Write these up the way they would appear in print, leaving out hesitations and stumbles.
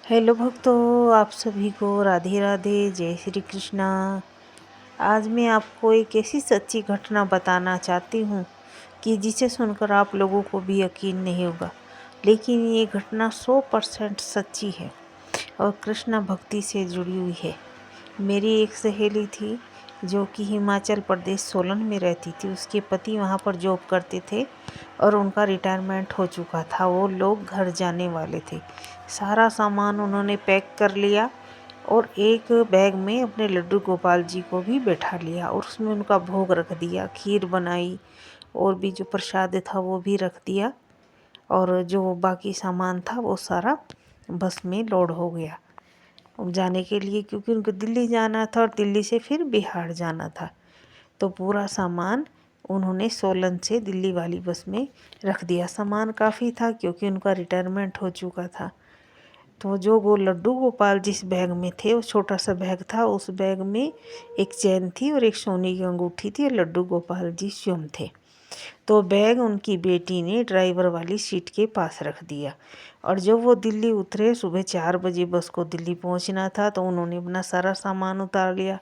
Hello भक्तों, आप सभी को राधे राधे, जय श्री कृष्णा। आज मैं आपको एक ऐसी सच्ची घटना बताना चाहती हूँ कि जिसे सुनकर आप लोगों को भी यकीन नहीं होगा, लेकिन ये घटना 100% सच्ची है और कृष्णा भक्ति से जुड़ी हुई है। मेरी एक सहेली थी जो कि हिमाचल प्रदेश सोलन में रहती थी। उसके पति वहाँ पर जॉब करते थे और उनका रिटायरमेंट हो चुका था। वो लोग घर जाने वाले थे। सारा सामान उन्होंने पैक कर लिया और एक बैग में अपने लड्डू गोपाल जी को भी बैठा लिया और उसमें उनका भोग रख दिया, खीर बनाई और भी जो प्रसाद था वो भी रख दिया और जो बाकी सामान था वो सारा बस में लोड हो गया जाने के लिए, क्योंकि उनको दिल्ली जाना था और दिल्ली से फिर बिहार जाना था। तो पूरा सामान उन्होंने सोलन से दिल्ली वाली बस में रख दिया। सामान काफ़ी था क्योंकि उनका रिटायरमेंट हो चुका था। तो जो वो लड्डू गोपाल जिस बैग में थे, वो छोटा सा बैग था, उस बैग में एक चैन थी और एक सोने की अंगूठी थी और लड्डू गोपाल जी स्वयं थे। तो बैग उनकी बेटी ने ड्राइवर वाली सीट के पास रख दिया और जब वो दिल्ली उतरे, सुबह 4 बजे बस को दिल्ली पहुंचना था, तो उन्होंने अपना सारा सामान उतार लिया,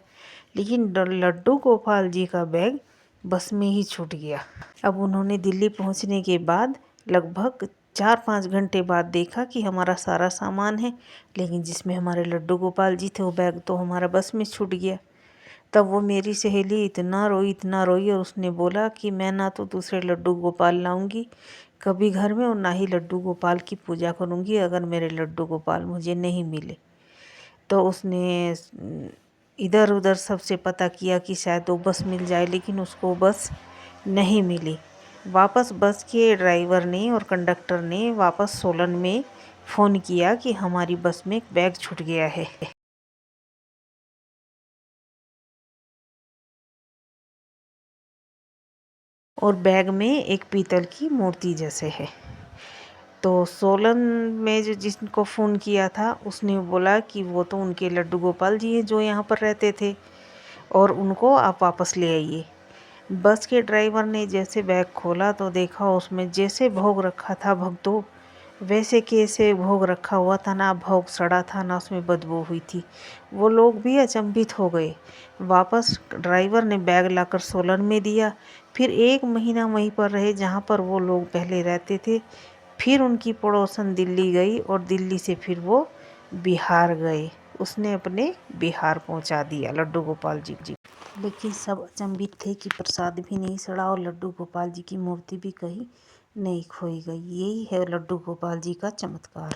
लेकिन लड्डू गोपाल जी का बैग बस में ही छूट गया। अब उन्होंने दिल्ली पहुंचने के बाद लगभग 4-5 घंटे बाद देखा कि हमारा सारा सामान है, लेकिन जिसमें हमारे लड्डू गोपाल जी थे वो बैग तो हमारा बस में छूट गया। तब वो मेरी सहेली इतना रोई और उसने बोला कि मैं ना तो दूसरे लड्डू गोपाल लाऊंगी कभी घर में और ना ही लड्डू गोपाल की पूजा करूंगी अगर मेरे लड्डू गोपाल मुझे नहीं मिले। तो उसने इधर उधर सबसे पता किया कि शायद वो बस मिल जाए, लेकिन उसको बस नहीं मिली। वापस बस के ड्राइवर ने और कंडक्टर ने वापस सोलन में फ़ोन किया कि हमारी बस में एक बैग छूट गया है और बैग में एक पीतल की मूर्ति जैसे है। तो सोलन में जो जिसको फ़ोन किया था उसने बोला कि वो तो उनके लड्डू गोपाल जी हैं जो यहाँ पर रहते थे और उनको आप वापस ले आइए। बस के ड्राइवर ने जैसे बैग खोला तो देखा उसमें जैसे भोग रखा था भक्तों, वैसे कैसे भोग रखा हुआ था, ना भोग सड़ा था ना उसमें बदबू हुई थी। वो लोग भी अचंभित हो गए। वापस ड्राइवर ने बैग लाकर सोलन में दिया। फिर 1 महीना वहीं पर रहे जहाँ पर वो लोग पहले रहते थे। फिर उनकी पड़ोसन दिल्ली गई और दिल्ली से फिर वो बिहार गए। उसने अपने बिहार पहुंचा दिया लड्डू गोपाल जी। लेकिन सब अचंभित थे कि प्रसाद भी नहीं सड़ा और लड्डू गोपाल जी की मूर्ति भी कहीं नहीं खोई गई। यही है लड्डू गोपाल जी का चमत्कार।